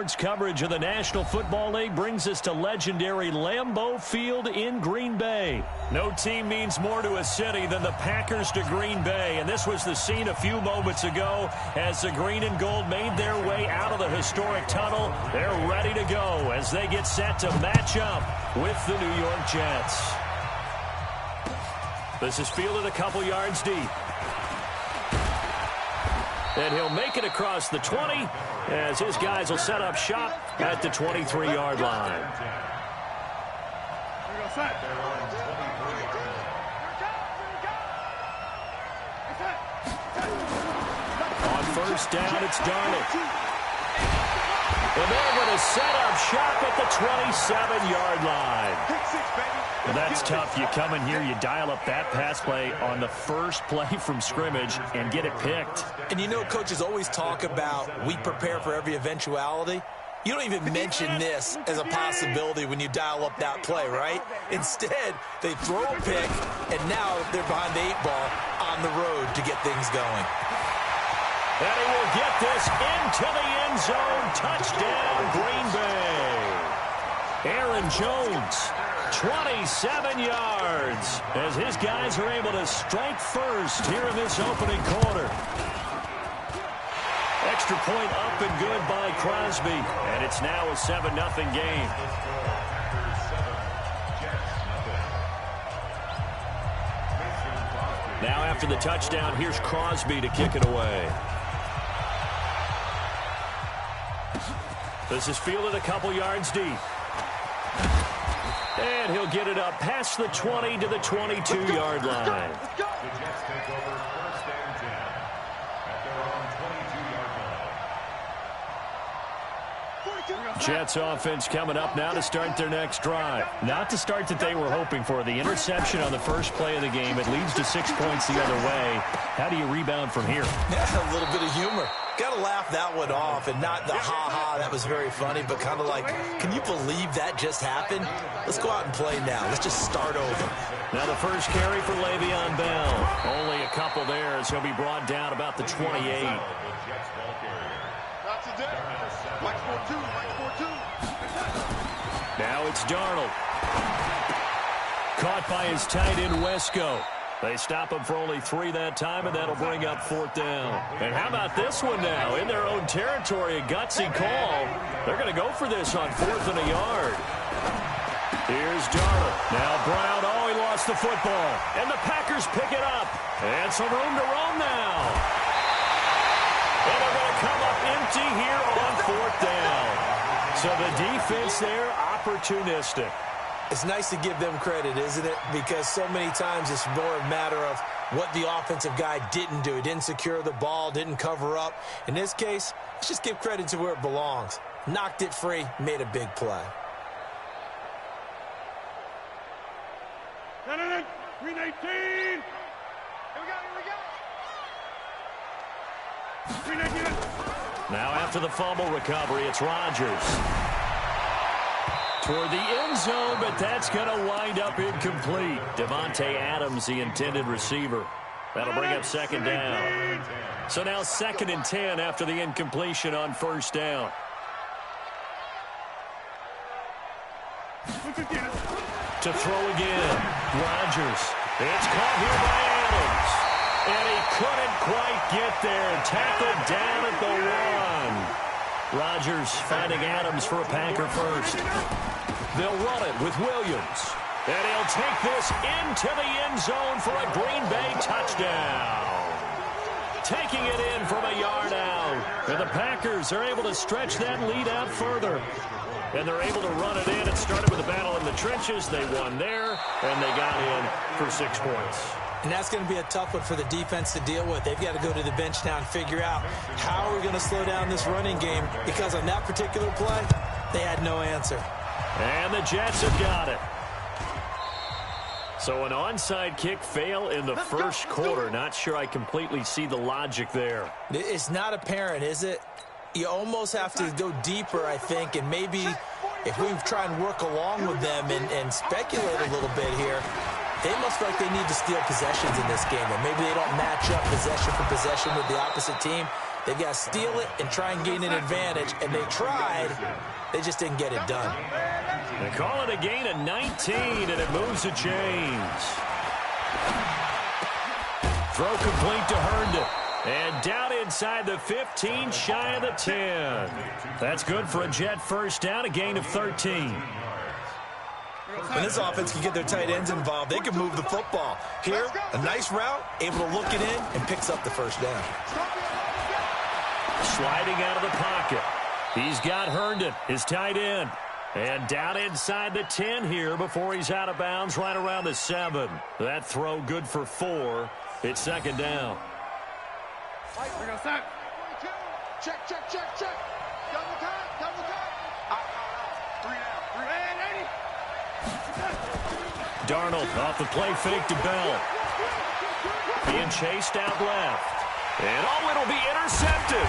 Coverage of the National Football League brings us to legendary Lambeau Field in Green Bay. No team means more to a city than the Packers to Green Bay, and this was the scene a few moments ago as the green and gold made their way out of the historic tunnel. They're ready to go as they get set to match up with the New York Jets. This is fielded a couple yards deep. And he'll make it across the 20 as his guys will set up shop at the 23-yard line. On first down, it's Darnold. And they're going to set up shop at the 27-yard line. Well, that's tough. You come in here, you dial up that pass play on the first play from scrimmage and get it picked. And you know, coaches always talk about we prepare for every eventuality. You don't even mention this as a possibility when you dial up that play, right? Instead, they throw a pick, and now they're behind the 8-ball on the road to get things going. And he will get this into the end zone. Touchdown, Green Bay. Aaron Jones, 27 yards, as his guys are able to strike first here in this opening quarter. Extra point up and good by Crosby, and it's now a 7-0 game. Now after the touchdown, here's Crosby to kick it away. This is fielded a couple yards deep. And he'll get it up past the 20 to the 22-yard line. Jets offense coming up now to start their next drive. Not the start that they were hoping for. The interception on the first play of the game. It leads to 6 points the other way. How do you rebound from here? Yeah, a little bit of humor. Got to laugh that one off, and not the ha-ha, that was very funny, but kind of like, can you believe that just happened? Let's go out and play now. Let's just start over. Now the first carry for Le'Veon Bell. Only a couple there as he'll be brought down about the 28. Now it's Darnold. Caught by his tight end, Wesco. They stop him for only 3 that time, and that'll bring up 4th down. And how about this one now? In their own territory, a gutsy call. They're going to go for this on 4th and a yard. Here's Darnold. Now Brown. Oh, he lost the football. And the Packers pick it up. And some room to roam now. And they're going to come up empty here on 4th down. So the defense there, opportunistic. It's nice to give them credit, isn't it? Because so many times it's more a matter of what the offensive guy didn't do. He didn't secure the ball, didn't cover up. In this case, let's just give credit to where it belongs. Knocked it free, made a big play. Green 18. Here we go. Now after the fumble recovery, it's Rodgers. Toward the end zone, but that's going to wind up incomplete. Devontae Adams, the intended receiver. That'll bring up 2nd down. So now 2nd and 10 after the incompletion on 1st down. To throw again, Rodgers. It's caught here by Adams. And he couldn't quite get there. Tackled down at the 1. Rodgers finding Adams for a Packer first. They'll run it with Williams. And he'll take this into the end zone for a Green Bay touchdown. Taking it in from a yard out. And the Packers are able to stretch that lead out further. And they're able to run it in. It started with a battle in the trenches. They won there, and they got in for 6 points. And that's going to be a tough one for the defense to deal with. They've got to go to the bench now and figure out how are we going to slow down this running game, because on that particular play, they had no answer. And the Jets have got it. So an onside kick fail in the first quarter. Not sure I completely see the logic there. It's not apparent, is it? You almost have to go deeper, I think, and maybe if we try and work along with them and speculate a little bit here, they must feel like they need to steal possessions in this game, and maybe they don't match up possession for possession with the opposite team. They've got to steal it and try and gain an advantage, and they tried. They just didn't get it done. They call it a gain of 19, and it moves the chains. Throw complete to Herndon. And down inside the 15, shy of the 10. That's good for a Jet first down, a gain of 13. When this offense can get their tight ends involved, they can move the football. Here, a nice route, able to look it in, and picks up the first down. Sliding out of the pocket. He's got Herndon, his tight end. And down inside the 10 here before he's out of bounds right around the 7. That throw good for 4. It's second down. We got set. Check. Double time. Darnold off the play fake to Bell. Being chased out left. And it'll be intercepted.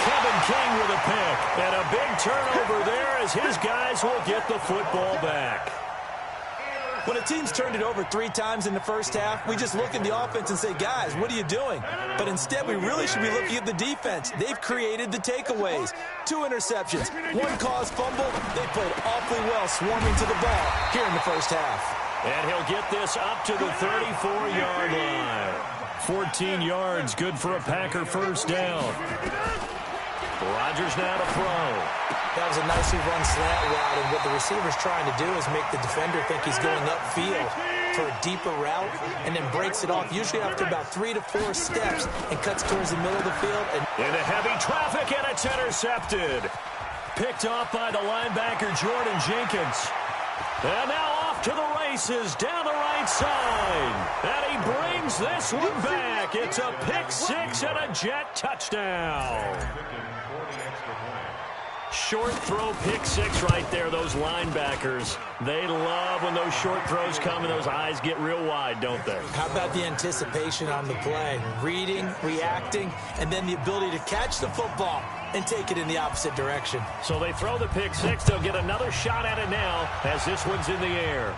Kevin King with a pick. And a big turnover there as his guys will get the football back. When a team's turned it over 3 times in the first half, we just look at the offense and say, guys, what are you doing? But instead, we really should be looking at the defense. They've created the takeaways. 2 interceptions, 1 caused fumble. They played awfully well swarming to the ball here in the first half. And he'll get this up to the 34-yard line. 14 yards, good for a Packer first down. Rodgers now to throw. That was a nicely run slant route, and what the receiver's trying to do is make the defender think he's going upfield for a deeper route, and then breaks it off, usually after about 3 to 4 steps, and cuts towards the middle of the field. And into heavy traffic, and it's intercepted. Picked off by the linebacker, Jordan Jenkins. And now off to the races, down the right side. And he brings this one back. It's a pick 6 and a Jet touchdown. Short throw, pick 6 right there. Those linebackers, they love when those short throws come and those eyes get real wide, don't they? How about the anticipation on the play? Reading, reacting, and then the ability to catch the football and take it in the opposite direction. So they throw the pick 6. They'll get another shot at it now as this one's in the air.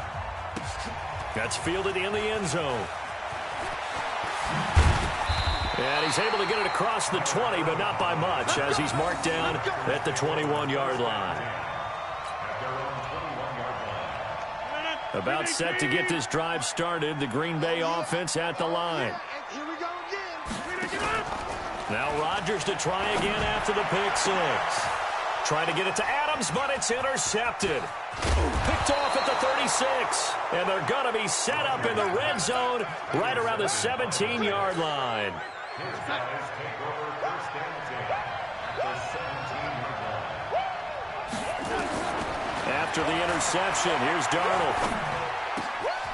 That's fielded in the end zone. And he's able to get it across the 20, but not by much, as he's marked down at the 21-yard line. About set to get this drive started, the Green Bay offense at the line. Now Rodgers to try again after the pick 6. Trying to get it to Adams, but it's intercepted. Picked off at the 36. And they're going to be set up in the red zone right around the 17-yard line. After the interception, here's Darnold.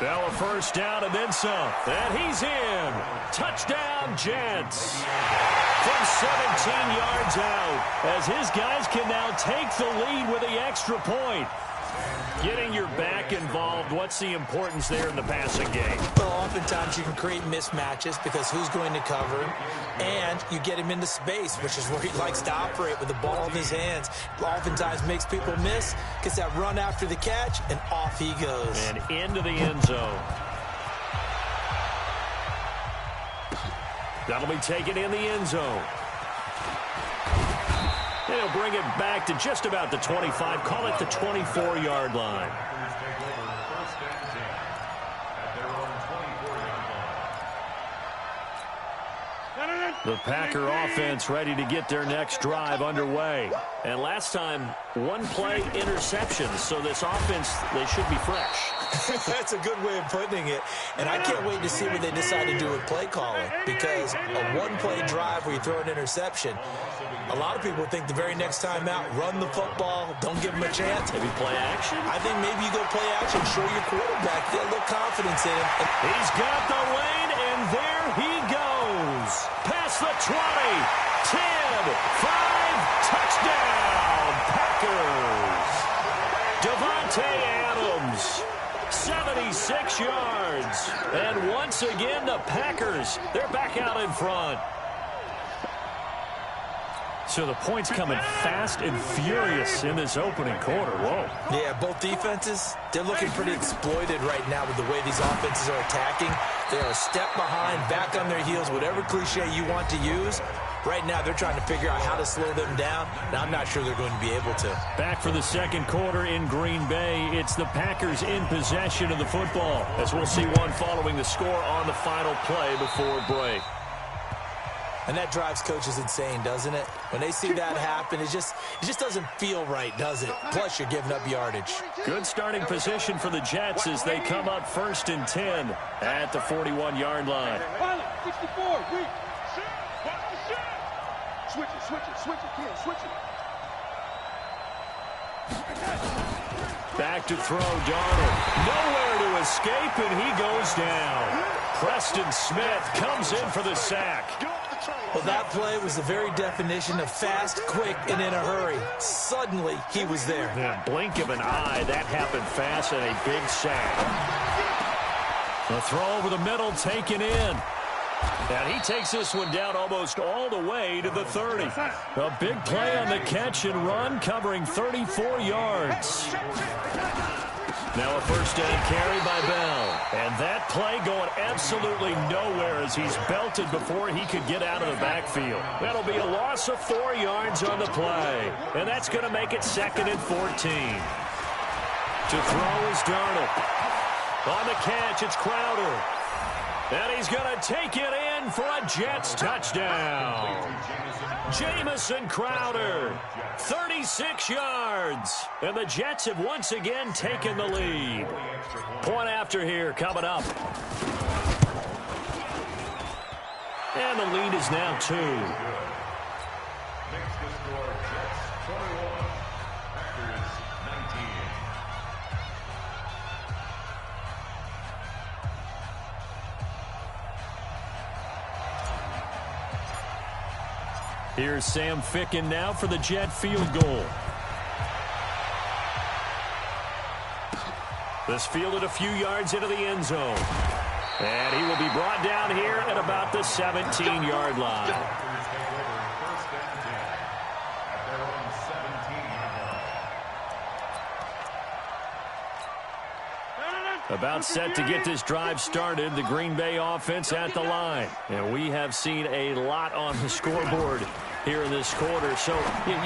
Bell a first down and then some. And he's in. Touchdown, Jets. From 17 yards out, as his guys can now take the lead with the extra point. Getting your back involved, what's the importance there in the passing game? Well, oftentimes you can create mismatches because who's going to cover him, and you get him into space, which is where he likes to operate with the ball in his hands. Oftentimes makes people miss, gets that run after the catch, and off he goes. And into the end zone. That'll be taken in the end zone. They'll bring it back to just about the 25. Call it the 24-yard line. The Packer offense ready to get their next drive underway. And last time, 1-play interceptions. So this offense, they should be fresh. That's a good way of putting it. And I can't wait to see what they decide to do with play calling. Because a 1-play drive where you throw an interception, a lot of people think the very next time out, run the football, don't give them a chance. Maybe play action? I think maybe you go play action, show your quarterback, get a little confidence in him. He's got the lane, and there he goes. Past the 20, 10, 5, touchdown, Packers. Devontae Adams, 76 yards. And once again, the Packers, they're back out in front. So the points coming fast and furious in this opening quarter. Whoa. Yeah, both defenses, they're looking pretty exploited right now with the way these offenses are attacking. They are a step behind, back on their heels, whatever cliche you want to use. Right now, they're trying to figure out how to slow them down, and I'm not sure they're going to be able to. Back for the second quarter in Green Bay. It's the Packers in possession of the football, as we'll see one following the score on the final play before break. And that drives coaches insane, doesn't it? When they see that happen, it just doesn't feel right, does it? Plus, you're giving up yardage. Good starting position for the Jets as they come up 1st and 10 at the 41-yard line. 64, weak. Switch it, kid, switch it. Back to throw, Darnold. Nowhere to escape, and he goes down. Preston Smith comes in for the sack. Well, that play was the very definition of fast, quick, and in a hurry. Suddenly, he was there. Yeah, blink of an eye, that happened fast, and a big sack. The throw over the middle, taken in. And he takes this one down almost all the way to the 30. A big play on the catch and run, covering 34 yards. Now a first down carry by Bell. And that play going absolutely nowhere as he's belted before he could get out of the backfield. That'll be a loss of 4 yards on the play. And that's going to make it 2nd and 14. To throw is Darnold. On the catch, it's Crowder. And he's going to take it in for a Jets touchdown. Jamison Crowder, 36 yards. And the Jets have once again taken the lead. Point after here coming up. And the lead is now 2. Here's Sam Ficken now for the Jet field goal. This fielded a few yards into the end zone. And he will be brought down here at about the 17-yard line. About set to get this drive started, the Green Bay offense at the line. And we have seen a lot on the scoreboard here in this quarter. So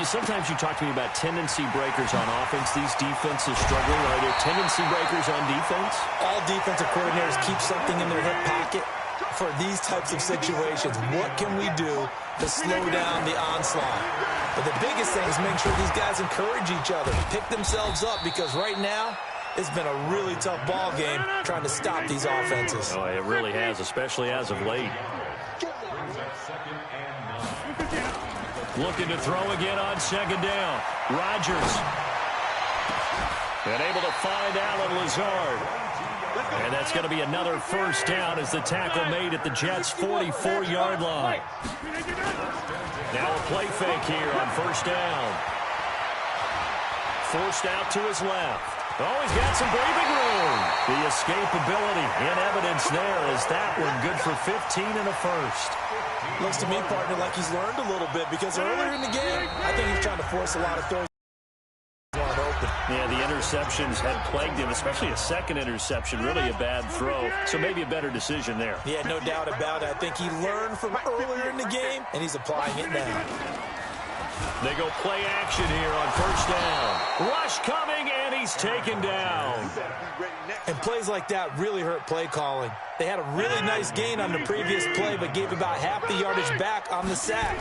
sometimes you talk to me about tendency breakers on offense. These defenses struggling. Are there tendency breakers on defense? All defensive coordinators keep something in their hip pocket for these types of situations. What can we do to slow down the onslaught? But the biggest thing is make sure these guys encourage each other, pick themselves up, because right now, it's been a really tough ball game trying to stop these offenses. Oh, it really has, especially as of late. Looking to throw again on 2nd down. Rodgers. And able to find Alan Lazard. And that's going to be another first down as the tackle made at the Jets' 44-yard line. Now a play fake here on 1st down. Forced out to his left. Oh, he's got some breathing room. The escapability in evidence there as that one good for 15 and a first. Looks to me, partner, like he's learned a little bit, because earlier in the game, I think he's trying to force a lot of throws wide open. Yeah, the interceptions had plagued him, especially a second interception, really a bad throw. So maybe a better decision there. Yeah, no doubt about it. I think he learned from earlier in the game, and he's applying it now. They go play action here on 1st down. Rush coming, and he's taken down. And plays like that really hurt play calling. They had a really nice gain on the previous play, but gave about half the yardage back on the sack.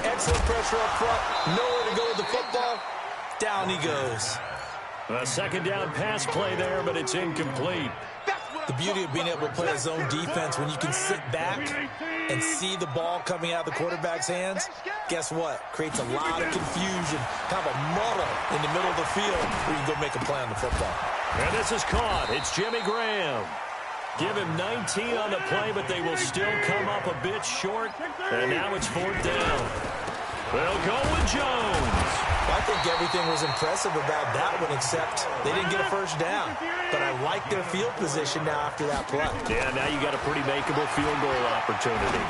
Excellent pressure up front. Nowhere to go with the football. Down he goes. A 2nd down pass play there, but it's incomplete. The beauty of being able to play a zone defense when you can sit back and see the ball coming out of the quarterback's hands, guess what? Creates a lot of confusion, kind of a muddle in the middle of the field where you can go make a play on the football. And this is caught. It's Jimmy Graham. Give him 19 on the play, but they will still come up a bit short. And now it's 4th down. They'll go with Jones. I think everything was impressive about that one, except they didn't get a first down. But I like their field position now after that play. Yeah, now you got a pretty makeable field goal opportunity.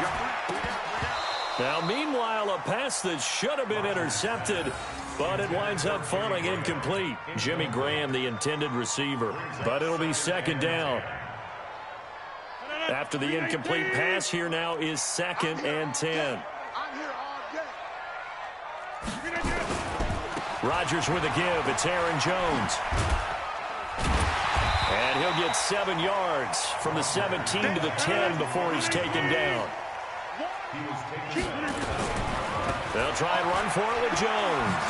Now, meanwhile, a pass that should have been intercepted, but it winds up falling incomplete. Jimmy Graham, the intended receiver. But it'll be 2nd down. After the incomplete pass, here now is 2nd and 10. Rodgers with a give. It's Aaron Jones. And he'll get 7 yards from the 17 to the 10 before he's taken down. They'll try and run for it with Jones.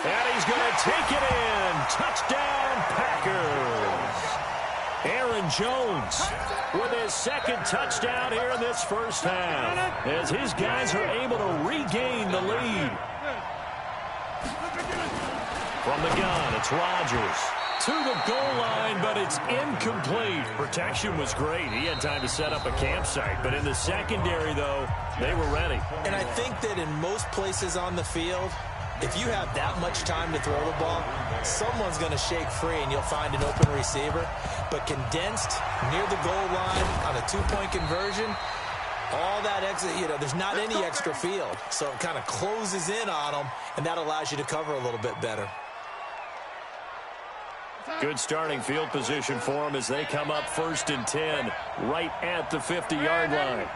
And he's going to take it in. Touchdown, Packers. Aaron Jones with his second touchdown here in this first half, as his guys are able to regain the lead. From the gun, it's Rodgers. To the goal line, but it's incomplete. Protection was great. He had time to set up a campsite. But in the secondary, though, they were ready. And I think that in most places on the field, if you have that much time to throw the ball, someone's going to shake free and you'll find an open receiver. But condensed near the goal line on a two-point conversion, all that exit, there's not any extra field. So it kind of closes in on them, and that allows you to cover a little bit better. Good starting field position for them as they come up 1st and 10, right at the 50-yard line.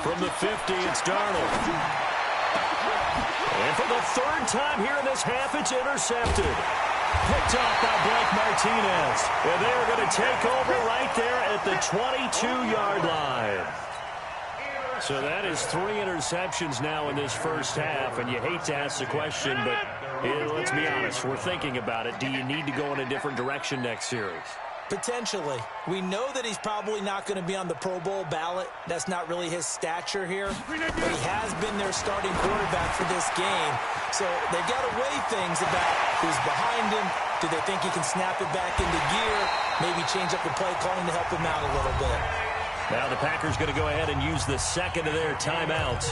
From the 50, it's Darnold. And for the 3rd time here in this half, it's intercepted. Picked off by Blake Martinez. And they're going to take over right there at the 22-yard line. So that is 3 interceptions now in this first half. And you hate to ask the question, but let's be honest, we're thinking about it. Do you need to go in a different direction next series? Potentially. We know that he's probably not going to be on the Pro Bowl ballot. That's not really his stature here. But he has been their starting quarterback for this game. So they've got to weigh things about who's behind him. Do they think he can snap it back into gear? Maybe change up the play calling to help him out a little bit. Now the Packers going to go ahead and use the second of their timeouts,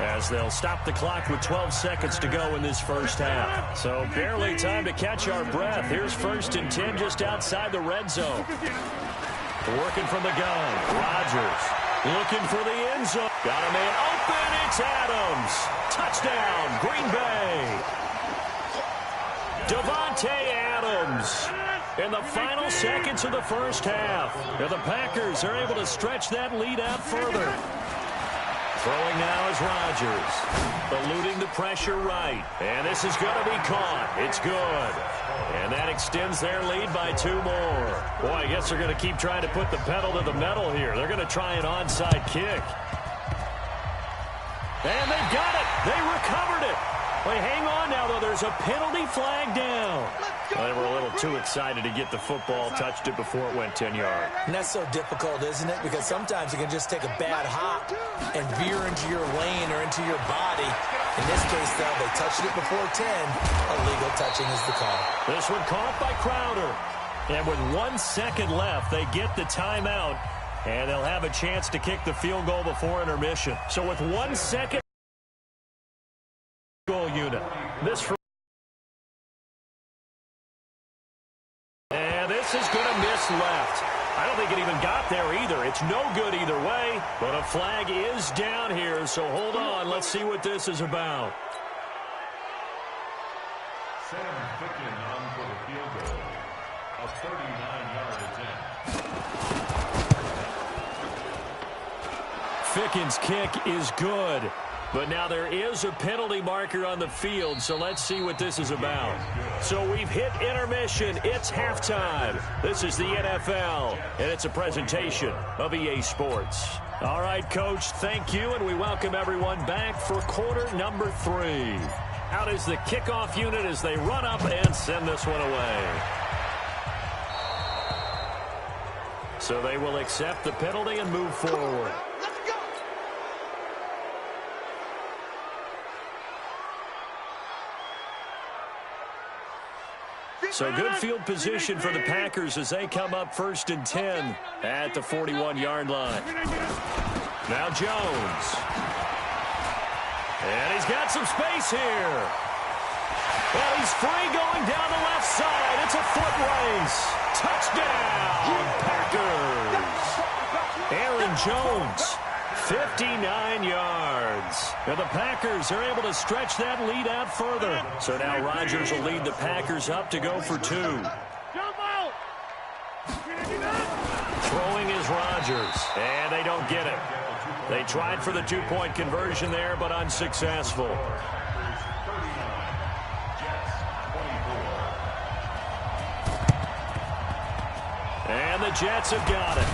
as they'll stop the clock with 12 seconds to go in this first half. So barely time to catch our breath. Here's 1st and 10 just outside the red zone. Working from the gun. Rodgers looking for the end zone. Got a man open. It's Adams. Touchdown, Green Bay. Davante Adams in the final seconds of the first half. Now the Packers are able to stretch that lead out further. Throwing now is Rodgers, eluding the pressure right. And this is going to be caught. It's good. And that extends their lead by 2 more. Boy, I guess they're going to keep trying to put the pedal to the metal here. They're going to try an onside kick. And they've got it. They recovered it. Wait, hang on now, though. There's a penalty flag down. Well, they were a little too excited to get the football, touched it before it went 10 yards. And that's so difficult, isn't it? Because sometimes you can just take a bad hop and veer into your lane or into your body. In this case, though, they touched it before 10. Illegal touching is the call. This one caught by Crowder. And with 1 second left, they get the timeout. And they'll have a chance to kick the field goal before intermission. So with 1 second goal unit. And this is going to miss left. I don't think it even got there either. It's no good either way. But a flag is down here, so hold on. Let's see what this is about. Sam Ficken on for the field goal. A 39-yard attempt. Ficken's kick is good. But now there is a penalty marker on the field, so let's see what this is about. So we've hit intermission. It's halftime. This is the NFL, and it's a presentation of EA Sports. All right, Coach, thank you, and we welcome everyone back for quarter number 3. Out is the kickoff unit as they run up and send this one away. So they will accept the penalty and move forward. So good field position for the Packers as they come up 1st and 10 at the 41-yard line. Now Jones. And he's got some space here. Well, he's free going down the left side. It's a foot race. Touchdown, Packers. Aaron Jones, 59 yards. Now the Packers are able to stretch that lead out further. So now Rodgers will lead the Packers up to go for 2. Throwing is Rodgers, and they don't get it. They tried for the 2-point conversion there, but unsuccessful. the Jets have got it.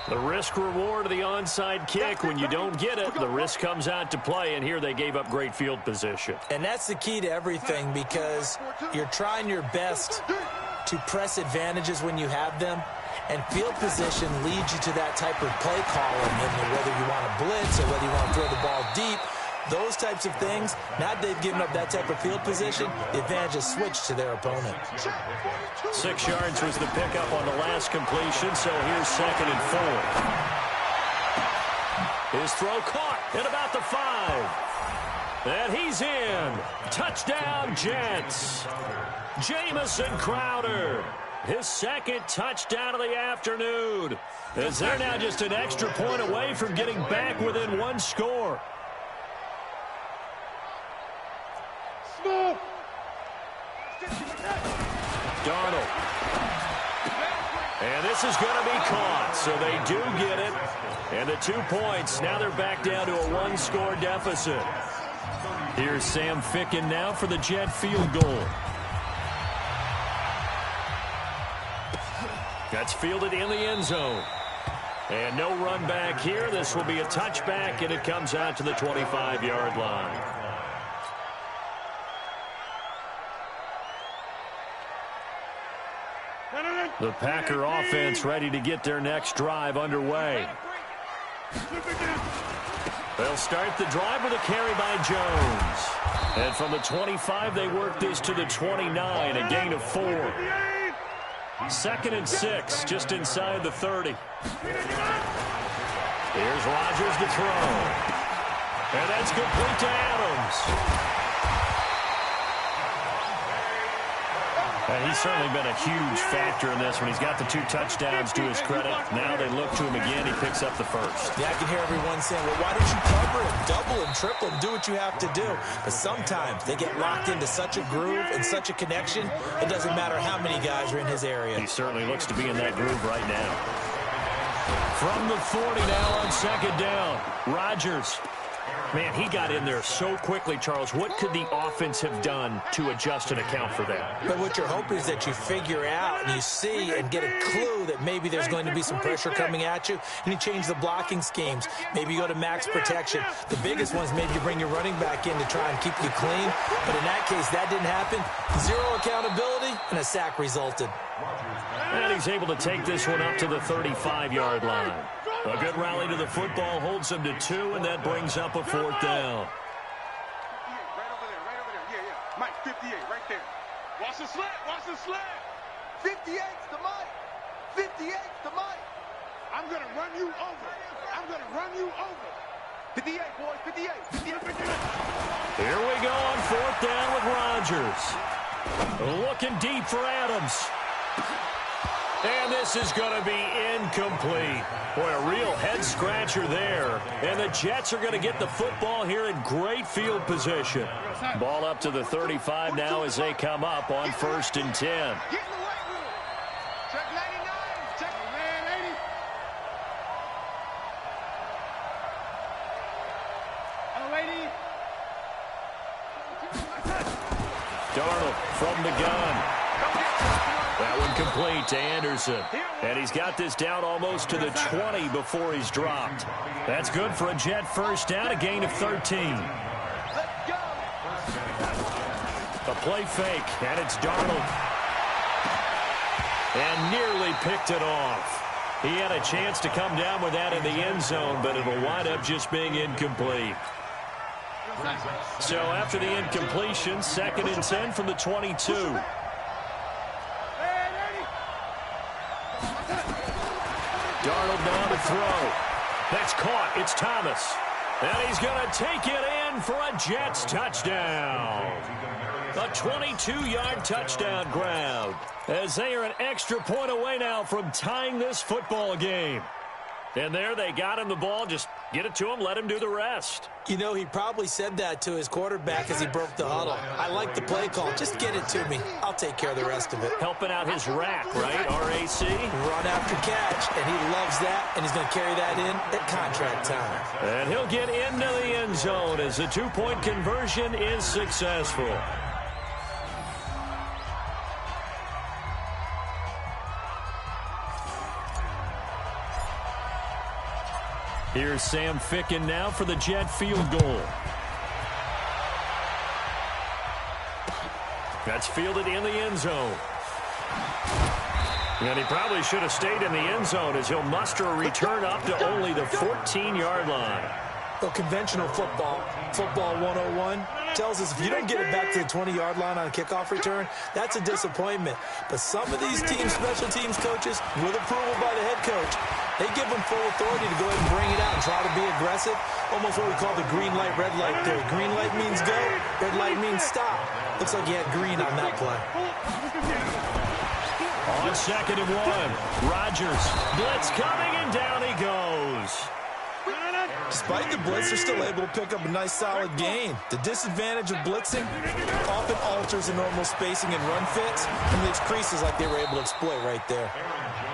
The risk reward of the onside kick. When you don't get it, the risk comes out to play, and here they gave up great field position. And that's the key to everything, because you're trying your best to press advantages when you have them, and field position leads you to that type of play calling, and whether you want to blitz or whether you want to throw the ball deep, those types of things. Now that they've given up that type of field position, the advantage is switched to their opponent. 6 yards was the pickup on the last completion, so here's 2nd and 4. His throw caught at about the 5. And he's in. Touchdown, Jets. Jamison Crowder, his 2nd touchdown of the afternoon, as they're now just an extra point away from getting back within 1 score. Darnold. And this is going to be caught, so they do get it. And the 2 points, now they're back down to a 1-score deficit. Here's Sam Ficken now for the Jet field goal. That's fielded in the end zone. And no run back here. This will be a touchback, and it comes out to the 25-yard line. The Packer offense ready to get their next drive underway. They'll start the drive with a carry by Jones. And from the 25, they work this to the 29, a gain of 4. 2nd and 6, just inside the 30. Here's Rodgers to throw. And that's complete to Adams. And he's certainly been a huge factor in this when he's got the 2 touchdowns to his credit. Now they look to him again. He picks up the 1st. Yeah, I can hear everyone saying, well, why don't you cover him, double him, triple him, do what you have to do. But sometimes they get locked into such a groove and such a connection, it doesn't matter how many guys are in his area. He certainly looks to be in that groove right now. From the 40 now on 2nd down, Rodgers. Man, he got in there so quickly, Charles. What could the offense have done to adjust and account for that? But what you're hoping is that you figure out and you see and get a clue that maybe there's going to be some pressure coming at you, and you change the blocking schemes. Maybe you go to max protection. The biggest ones, maybe you bring your running back in to try and keep you clean. But in that case, that didn't happen. 0 accountability, and a sack resulted. And he's able to take this one up to the 35-yard line. A good rally to the football holds him to 2, and that brings up a 4th down. Right over there. Yeah. Mike, 58, right there. Watch the slant. 58's the Mike. 58's the Mike. I'm going to run you over. 58, boys, 58. Here we go on 4th down with Rodgers. Looking deep for Adams. And this is going to be incomplete. Boy, a real head-scratcher there. And the Jets are going to get the football here in great field position. Ball up to the 35 now as they come up on 1st and 10. Get in the weight room. Check 99. Check man 80. Hello, 80. Darnold from the gun. That one complete to Anderson. And he's got this down almost to the 20 before he's dropped. That's good for a Jet 1st down, a gain of 13. A play fake, and it's Darnold. And nearly picked it off. He had a chance to come down with that in the end zone, but it'll wind up just being incomplete. So after the incompletion, 2nd and 10 from the 22. Darnold down to throw. That's caught. It's Thomas. And he's going to take it in for a Jets touchdown. A 22-yard touchdown grab, as they are an extra point away now from tying this football game. And there they got him the ball. Just get it to him, let him do the rest. You know, he probably said that to his quarterback as he broke the huddle. I like the play call. Just get it to me. I'll take care of the rest of it. Helping out his rack, right? RAC? Run after catch, and he loves that, and he's going to carry that in at contract time. And he'll get into the end zone as the 2-point conversion is successful. Here's Sam Ficken now for the Jet field goal. That's fielded in the end zone. And he probably should have stayed in the end zone as he'll muster a return up to only the 14-yard line. Well, conventional football 101, tells us if you don't get it back to the 20-yard line on a kickoff return, that's a disappointment. But some of these teams, special teams coaches, with approval by the head coach, they give them full authority to go ahead and bring it out and try to be aggressive, almost what we call the green light, red light theory. Green light means go, red light means stop. Looks like he had green on that play. On 2nd and 1, Rodgers, blitz coming, and down he goes. Despite the blitz, they're still able to pick up a nice solid gain. The disadvantage of blitzing often alters the normal spacing and run fits and leaves creases like they were able to exploit right there.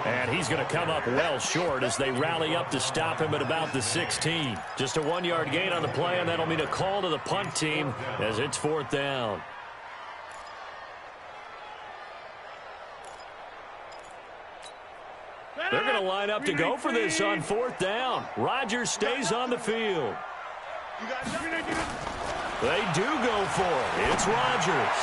And he's going to come up well short as they rally up to stop him at about the 16. Just a 1-yard gain on the play, and that'll mean a call to the punt team as it's 4th down. They're going to line up to go for this on 4th down. Rodgers stays on the field. They do go for it. It's Rodgers.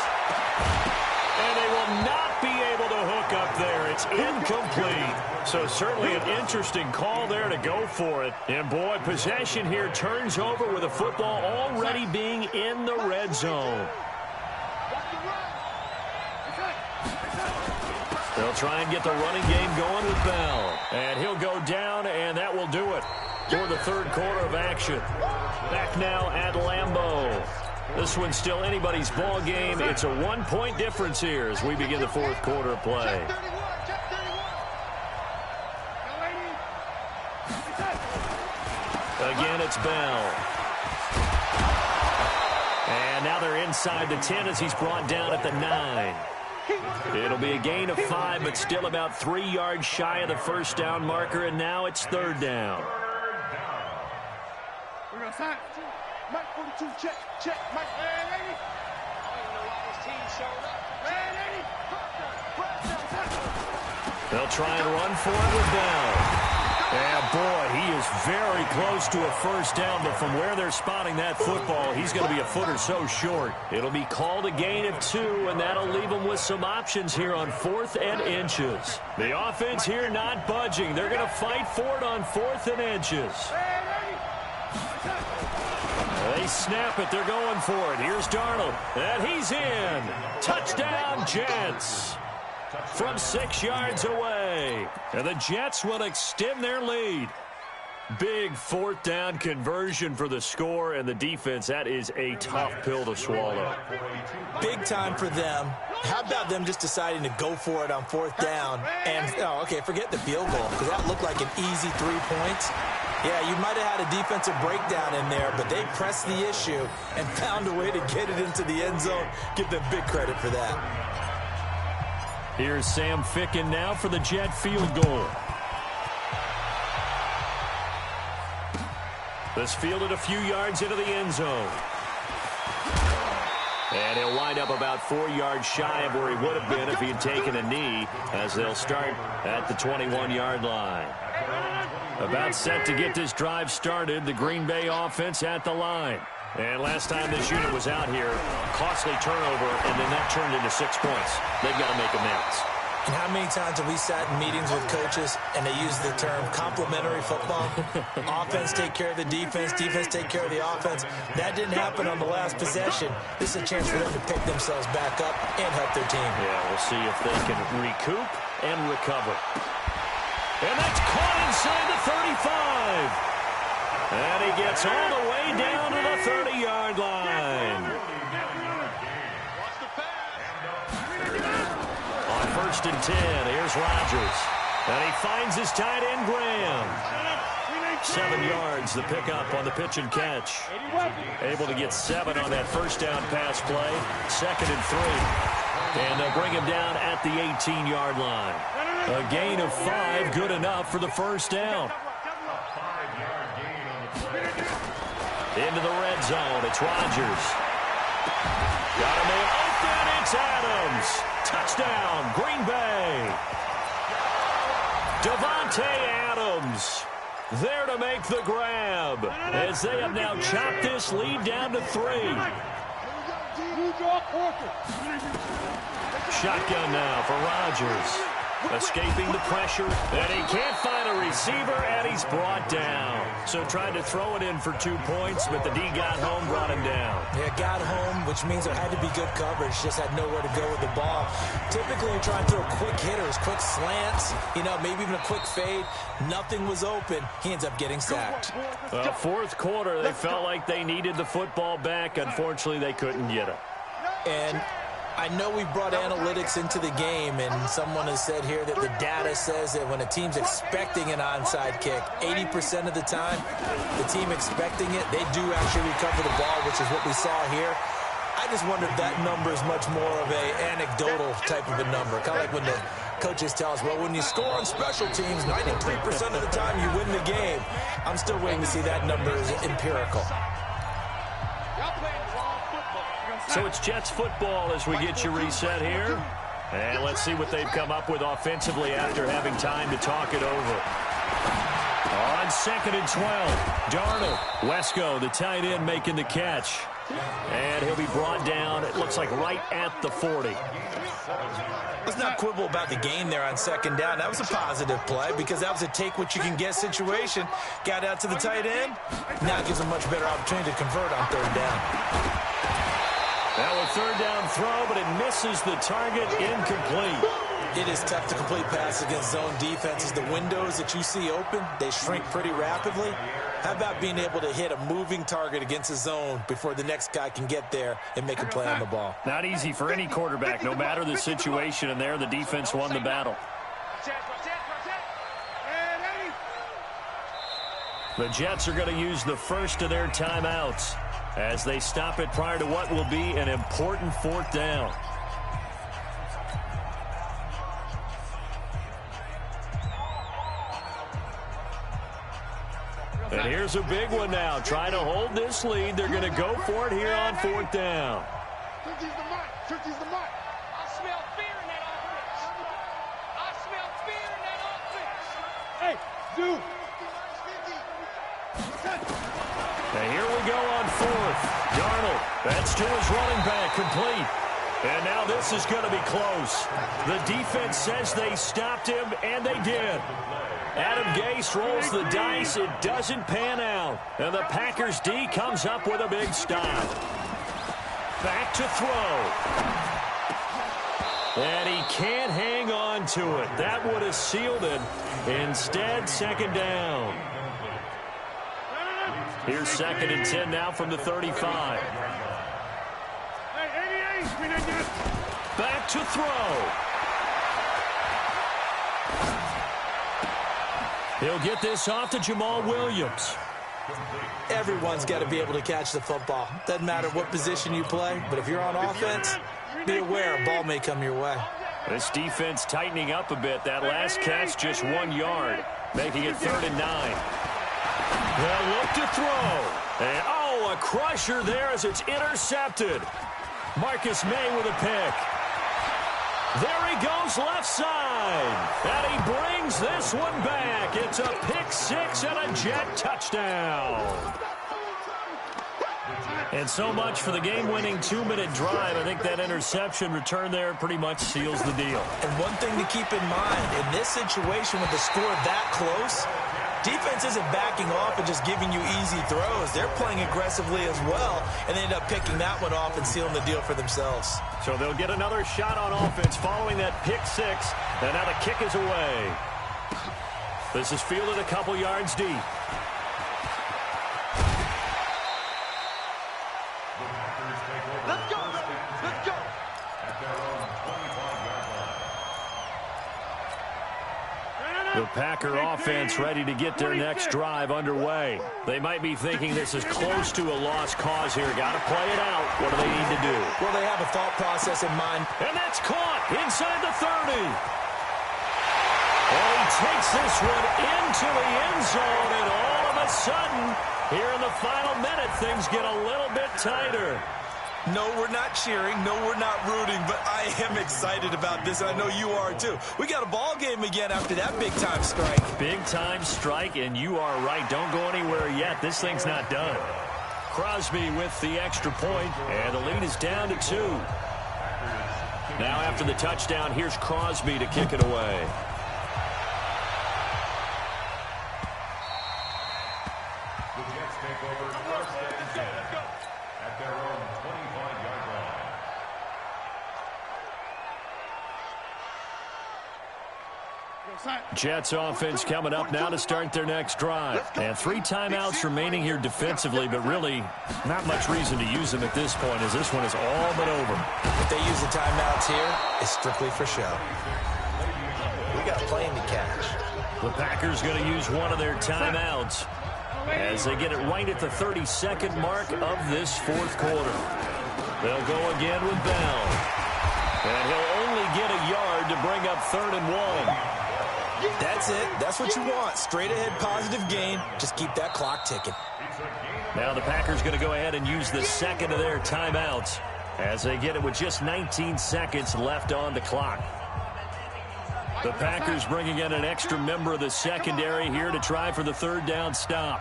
And they will not be able to hook up there. It's incomplete. So certainly an interesting call there to go for it. And boy, possession here turns over with a football already being in the red zone. They'll try and get the running game going with Bell. And he'll go down, and that will do it for the 3rd quarter of action. Back now at Lambeau. This one's still anybody's ball game. It's a 1-point difference here as we begin the 4th quarter of play. Again, it's Bell. And now they're inside the 10 as he's brought down at the 9. It'll be a gain of 5, but still about 3 yards shy of the 1st down marker, and now it's 3rd down. We're going to sign. Mike 42, check. Mike, man, lady. I don't even know why this team showed up. Man, lady. They'll try and run for it with Bell. And boy, he is very close to a 1st down, but from where they're spotting that football, he's going to be a foot or so short. It'll be called a gain of 2, and that'll leave them with some options here on 4th and inches. The offense here not budging. They're going to fight for it on 4th and inches. They snap it. They're going for it. Here's Darnold, and he's in. Touchdown, Jets. From 6 yards away. And the Jets will extend their lead. Big 4th down conversion for the score, and the defense, that is a tough pill to swallow. Big time for them. How about them just deciding to go for it on 4th down? And, forget the field goal, because that looked like an easy 3 points. Yeah, you might have had a defensive breakdown in there, but they pressed the issue and found a way to get it into the end zone. Give them big credit for that. Here's Sam Ficken now for the Jet field goal. This fielded a few yards into the end zone. And he'll wind up about 4 yards shy of where he would have been if he had taken a knee, as they'll start at the 21-yard line. About set to get this drive started, the Green Bay offense at the line. And last time this unit was out here, costly turnover, and then that turned into 6 points. They've got to make amends. And how many times have we sat in meetings with coaches and they use the term complementary football? Offense take care of the defense, defense take care of the offense. That didn't happen on the last possession. This is a chance for them to pick themselves back up and help their team. Yeah, we'll see if they can recoup and recover. And that's caught inside the 35. And he gets all the way down to the 30-yard line. On 1st and 10, here's Rodgers. And he finds his tight end, Graham. 7 yards, the pickup on the pitch and catch. Able to get 7 on that 1st down pass play. 2nd and 3. And they'll bring him down at the 18-yard line. A gain of 5, good enough for the 1st down. Into the red zone, it's Rodgers. Got a man open, it's Adams. Touchdown, Green Bay. Davante Adams there to make the grab, as they have now chopped this lead down to 3. Shotgun now for Rodgers. Escaping the pressure, and he can't find a receiver, and he's brought down. So tried to throw it in for 2 points, but the D got home, brought him down. Yeah, got home, which means there had to be good coverage. Just had nowhere to go with the ball. Typically, you're trying to throw quick hitters, quick slants, maybe even a quick fade. Nothing was open. He ends up getting sacked. Fourth quarter, they felt like they needed the football back. Unfortunately, they couldn't get it. And I know we brought analytics into the game, and someone has said here that the data says that when a team's expecting an onside kick, 80% of the time, the team expecting it, they do actually recover the ball, which is what we saw here. I just wonder if that number is much more of an anecdotal type of a number, kind of like when the coaches tell us, well, when you score on special teams, 93% of the time you win the game. I'm still waiting to see that number is empirical. So it's Jets football as we get you reset here. And let's see what they've come up with offensively after having time to talk it over. On 2nd and 12, Darnold. Wesco, the tight end, making the catch. And he'll be brought down, it looks like right at the 40. Let's not quibble about the game there on 2nd down. That was a positive play because that was a take-what-you-can-get situation. Got out to the tight end. Now it gives him a much better opportunity to convert on 3rd down. Now a 3rd down throw, but it misses the target, incomplete. It is tough to complete pass against zone defenses. The windows that you see open, they shrink pretty rapidly. How about being able to hit a moving target against a zone before the next guy can get there and make a play on the ball? Not easy for any quarterback, no matter the situation, and there the defense won the battle. The Jets are going to use the first of their timeouts as they stop it prior to what will be an important 4th down. And here's a big one now. Trying to hold this lead. They're going to go for it here on 4th down. I smell fear in that offense. I smell fear in that offense. Hey, dude. And here we go on 4th. Darnold, that's to his running back, complete. And now this is going to be close. The defense says they stopped him, and they did. Adam Gase rolls the dice. It doesn't pan out. And the Packers D comes up with a big stop. Back to throw. And he can't hang on to it. That would have sealed it. Instead, 2nd down. Here's 2nd and 10 now from the 35. Back to throw. He'll get this off to Jamal Williams. Everyone's got to be able to catch the football. Doesn't matter what position you play, but if you're on offense, be aware a ball may come your way. This defense tightening up a bit. That last catch just 1 yard, making it 3rd and 9. They'll look to throw. And, a crusher there as it's intercepted. Marcus May with a pick. There he goes left side. And he brings this one back. It's a pick 6 and a Jet touchdown. And so much for the game-winning 2-minute drive. I think that interception return there pretty much seals the deal. And one thing to keep in mind, in this situation with the score that close, defense isn't backing off and just giving you easy throws. They're playing aggressively as well, and they end up picking that one off and sealing the deal for themselves. So they'll get another shot on offense following that pick 6, and now the kick is away. This is fielded a couple yards deep. Let's go. Let's go. The Packer offense ready to get their next drive underway. They might be thinking this is close to a lost cause here. Got to play it out. What do they need to do? Well, they have a thought process in mind. And that's caught inside the 30. And he takes this one into the end zone, and all of a sudden, here in the final minute, things get a little bit tighter. No, we're not cheering. No, we're not rooting, but I am excited about this. I know you are too. We got a ball game again after that big-time strike. Big-time strike, and you are right. Don't go anywhere yet. This thing's not done. Crosby with the extra point, and the lead is down to 2. Now after the touchdown, here's Crosby to kick it away. The Jets take over first and 10 at their own 25-yard line. Jets offense coming up now to start their next drive. And 3 timeouts remaining here defensively, but really not much reason to use them at this point as this one is all but over. If they use the timeouts here, it's strictly for show. We got a plane to catch. The Packers going to use one of their timeouts as they get it right at the 32nd mark of this 4th quarter. They'll go again with Bell. And he'll only get a yard to bring up 3rd and 1. That's it. That's what you want. Straight ahead positive gain. Just keep that clock ticking. Now the Packers going to go ahead and use the second of their timeouts as they get it with just 19 seconds left on the clock. The Packers bringing in an extra member of the secondary here to try for the 3rd down stop.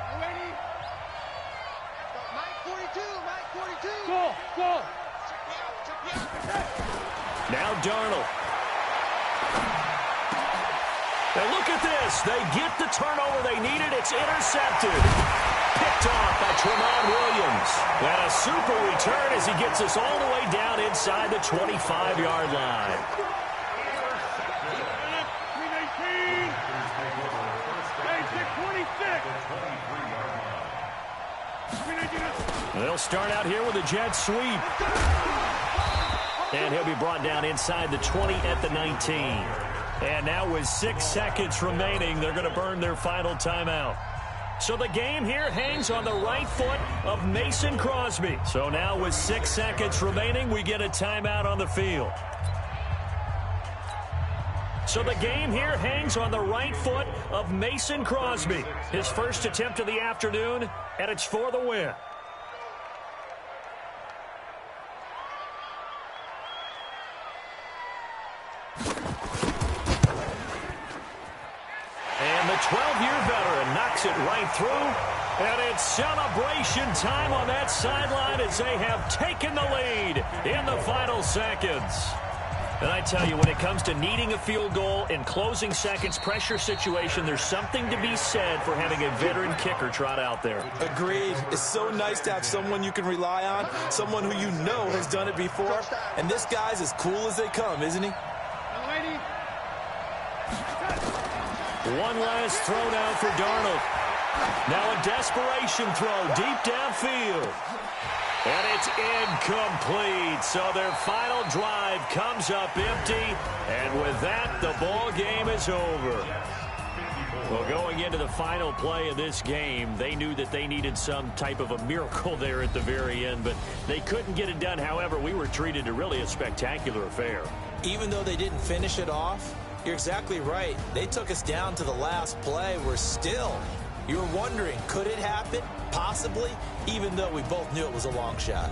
Now Darnold. And look at this. They get the turnover they needed. It's intercepted. Picked off by Tremont Williams. And a super return as he gets us all the way down inside the 25-yard line. They'll start out here with a jet sweep. And he'll be brought down inside the 20 at the 19. And now with 6 seconds remaining, they're going to burn their final timeout. So the game here hangs on the right foot of Mason Crosby. So now with 6 seconds remaining, we get a timeout on the field. So the game here hangs on the right foot of Mason Crosby. His first attempt of the afternoon, and it's for the win. And the 12-year veteran knocks it right through. And it's celebration time on that sideline as they have taken the lead in the final seconds. And I tell you, when it comes to needing a field goal in closing seconds pressure situation, there's something to be said for having a veteran kicker trot out there. Agreed. It's so nice to have someone you can rely on, someone who you know has done it before. And this guy's as cool as they come, isn't he? One last throw now for Darnold. Now a desperation throw deep downfield. And it's incomplete. So their final drive comes up empty. And with that, the ball game is over. Well, going into the final play of this game, they knew that they needed some type of a miracle there at the very end, but they couldn't get it done. However, we were treated to really a spectacular affair. Even though they didn't finish it off, you're exactly right. They took us down to the last play. We're still, you're wondering, could it happen? Possibly, even though we both knew it was a long shot.